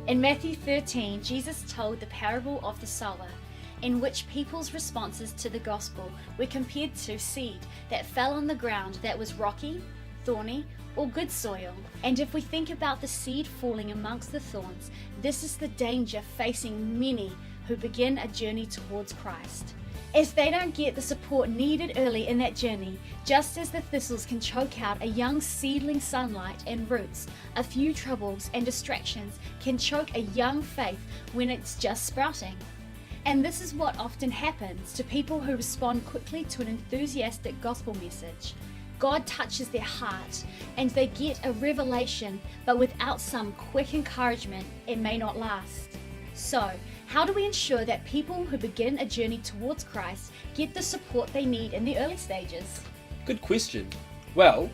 In Matthew 13, Jesus told the parable of the sower, in which people's responses to the gospel were compared to seed that fell on the ground that was rocky, thorny, or good soil. And if we think about the seed falling amongst the thorns, this is the danger facing many who begin a journey towards Christ. As they don't get the support needed early in that journey, just as the thistles can choke out a young seedling sunlight and roots, a few troubles and distractions can choke a young faith when it's just sprouting. And this is what often happens to people who respond quickly to an enthusiastic gospel message. God touches their heart and they get a revelation, but without some quick encouragement, it may not last. So, how do we ensure that people who begin a journey towards Christ get the support they need in the early stages? Good question. Well,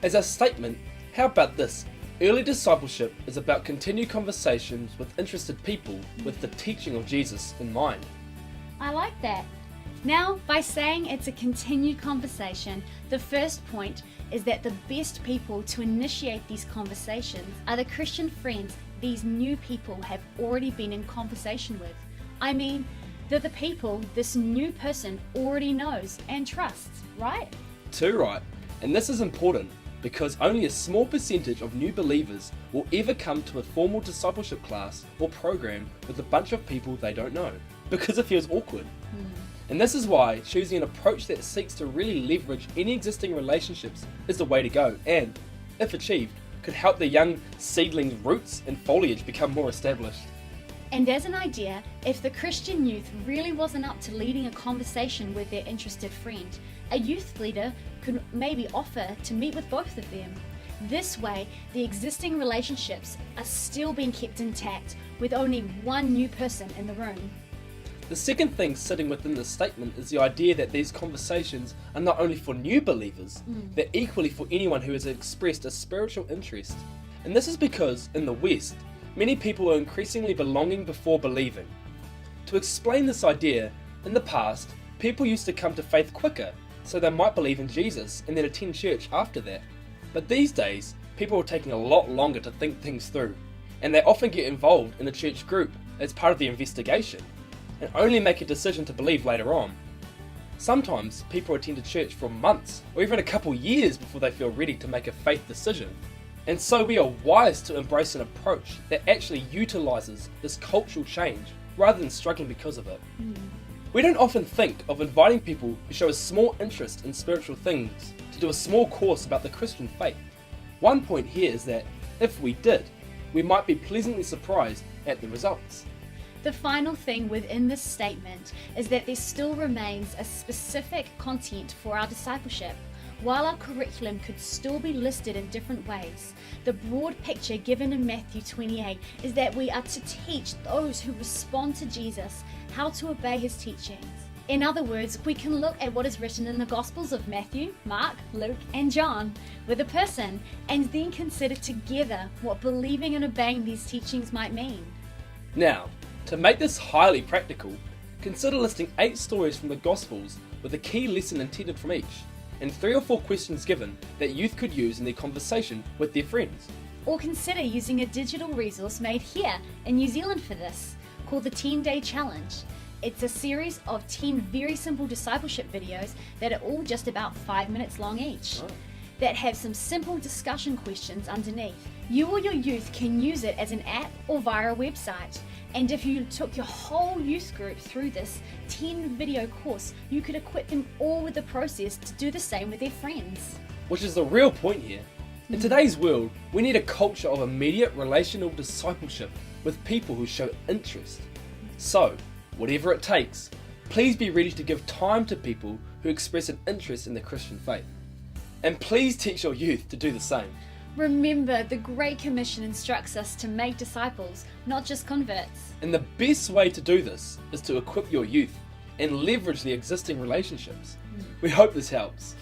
as a statement, how about this? Early discipleship is about continued conversations with interested people with the teaching of Jesus in mind. I like that. Now, by saying it's a continued conversation, the first point is that the best people to initiate these conversations are the Christian friends these new people have already been in conversation with. I mean, they're the people this new person already knows and trusts, right? Too right. And this is important because only a small percentage of new believers will ever come to a formal discipleship class or program with a bunch of people they don't know, because it feels awkward. And this is why choosing an approach that seeks to really leverage any existing relationships is the way to go, and, if achieved, could help the young seedling's roots and foliage become more established. And as an idea, if the Christian youth really wasn't up to leading a conversation with their interested friend, a youth leader could maybe offer to meet with both of them. This way, the existing relationships are still being kept intact with only one new person in the room. The second thing sitting within this statement is the idea that these conversations are not only for new believers, they're equally for anyone who has expressed a spiritual interest. And this is because, in the West, many people are increasingly belonging before believing. To explain this idea, in the past, people used to come to faith quicker, so they might believe in Jesus and then attend church after that. But these days, people are taking a lot longer to think things through, and they often get involved in a church group as part of the investigation, and only make a decision to believe later on. Sometimes people attend a church for months or even a couple years before they feel ready to make a faith decision. And so we are wise to embrace an approach that actually utilises this cultural change rather than struggling because of it. We don't often think of inviting people who show a small interest in spiritual things to do a small course about the Christian faith. One point here is that if we did, we might be pleasantly surprised at the results. The final thing within this statement is that there still remains a specific content for our discipleship. While our curriculum could still be listed in different ways, the broad picture given in Matthew 28 is that we are to teach those who respond to Jesus how to obey his teachings. In other words, we can look at what is written in the Gospels of Matthew, Mark, Luke, and John with a person, and then consider together what believing and obeying these teachings might mean. Now, to make this highly practical, consider listing 8 stories from the Gospels with a key lesson intended from each, and 3 or 4 questions given that youth could use in their conversation with their friends. Or consider using a digital resource made here in New Zealand for this, called the 10-Day Challenge. It's a series of 10 very simple discipleship videos that are all just about 5 minutes long each, that have some simple discussion questions underneath. You or your youth can use it as an app or via a website. And if you took your whole youth group through this 10 video course, you could equip them all with the process to do the same with their friends. Which is the real point here. In today's world, we need a culture of immediate relational discipleship with people who show interest. So, whatever it takes, please be ready to give time to people who express an interest in the Christian faith. And please teach your youth to do the same. Remember, the Great Commission instructs us to make disciples, not just converts. And the best way to do this is to equip your youth and leverage the existing relationships. We hope this helps.